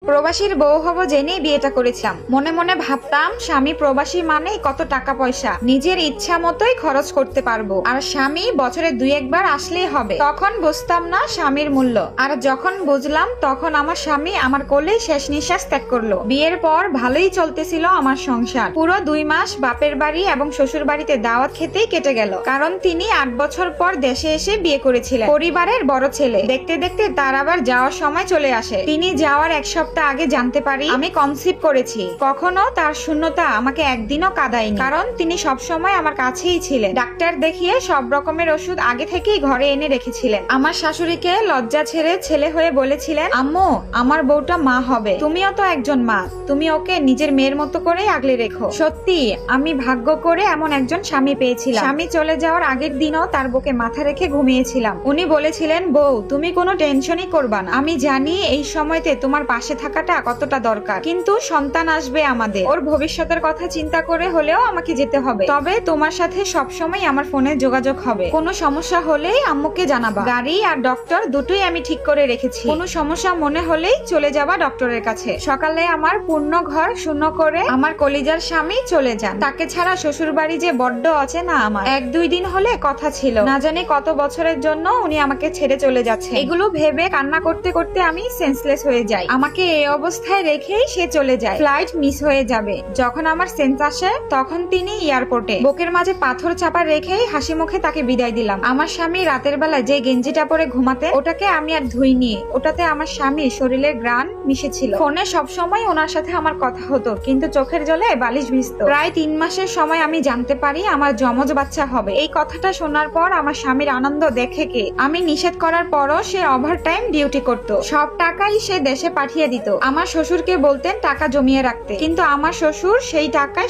প্রবাসীর বউ হব জেনেই বিয়েটা করেছিলাম। মনে মনে ভাবতাম স্বামী প্রবাসী মানেই কত টাকা পয়সা, নিজের ইচ্ছা মতোই খরচ করতে পারবো, আর স্বামী বছরে 2-1 বার আসলেই হবে। তখন বুঝতাম না স্বামীর মূল্য, আর যখন বুঝলাম তখন আমার স্বামী আমার কোলেই শেষ নিঃশ্বাস ত্যাগ করলো। বিয়ের পর ভালোই চলতেছিল আমার সংসার। পুরো 2 মাস বাপের বাড়ি এবং শ্বশুর বাড়িতে দাওয়াত খেতেই কেটে গেল, কারণ তিনি 8 বছর পর দেশে এসে বিয়ে করেছিলেন। পরিবারের বড় ছেলে। দেখতে দেখতে তার আবার যাওয়ার সময় চলে আসে। তিনি যাওয়ার 1 সপ্তাহ আগে জানতে পারি আমি কনসিভ করেছি। কখনো তার শূন্যতা আমাকে একদিনও কাঁদায়নি, কারণ তিনি সবসময় আমার কাছেই ছিলেন। ডাক্তার দেখিয়ে সব রকমের ওষুধ আগে থেকেই ঘরে এনে রেখেছিলেন। আমার শাশুড়িকে লজ্জা ছেড়ে ছেলে হয়ে বলেছিলেন, আম্মু আমার বউটা মা হবে, তুমিও তো একজন মা, তুমি ওকে নিজের মেয়ের মতো করে আগলে রেখো। সত্যি আমি ভাগ্য করে এমন একজন স্বামী পেয়েছিলাম। স্বামী চলে যাওয়ার আগের দিনও তার বুকে মাথা রেখে ঘুমিয়েছিলাম। উনি বলেছিলেন, বউ তুমি কোনো টেনশনই করবা না, আমি জানি এই সময়তে তোমার পাশে থাকাটা কতটা দরকার, কিন্তু সন্তান আসবে আমাদের, ওর ভবিষ্যতের কথা চিন্তা করে হলেও আমাকে যেতে হবে, তবে তোমার সাথে সবসময় আমার ফোনে যোগাযোগ হবে, কোনো সমস্যা হলেই আম্মুকে জানাবা। গাড়ি আর ডক্টর দুটোই আমি ঠিক করে রেখেছি, কোনো সমস্যা মনে হলেই চলে যাবা ডক্টরের কাছে। সকালে আমার পূর্ণ ঘর শূন্য করে আমার কলিজার স্বামী চলে যান। তাকে ছাড়া শ্বশুর বাড়ি যে বড্ড অচেনা আমার। 1-2 দিন হলে কথা ছিল, না জানি কত বছরের জন্য উনি আমাকে ছেড়ে চলে যাচ্ছে। এগুলো ভেবে কান্না করতে করতে আমি সেন্সলেস হয়ে যাই। আমাকে এই অবস্থায় রেখেই সে চলে যায়। ফ্লাইট মিস হয়ে যাবে। যখন আমার সেন্স আসে তখন তিনি এয়ারপোর্টে। বুকের মাঝে পাথর চাপা রেখেই হাসি মুখে তাকে বিদায় দিলাম। আমার স্বামী রাতের বেলা যে গেঞ্জিটা পরে ঘুমাতে, ওটাকে আমি আর ধুইনি। ওটাতে আমার স্বামীর শরীরের ঘ্রাণ মিশেছিল। ফোনে সবসময় ওনার সাথে আমার কথা হতো, কিন্তু চোখের জলে বালিশ ভিজতো। প্রায় 3 মাসের সময় আমি জানতে পারি আমার যমজ বাচ্চা হবে। এই কথাটা শোনার পর আমার স্বামীর আনন্দ দেখে কে, আমি নিষেধ করার পরও সে ওভারটাইম ডিউটি করত। সব টাকাই সে দেশে পাঠিয়ে দিত। আমার শ্বশুরকে বলতেন টাকা জমিয়ে রাখতে, কিন্তু আমার শ্বশুর সেই টাকায়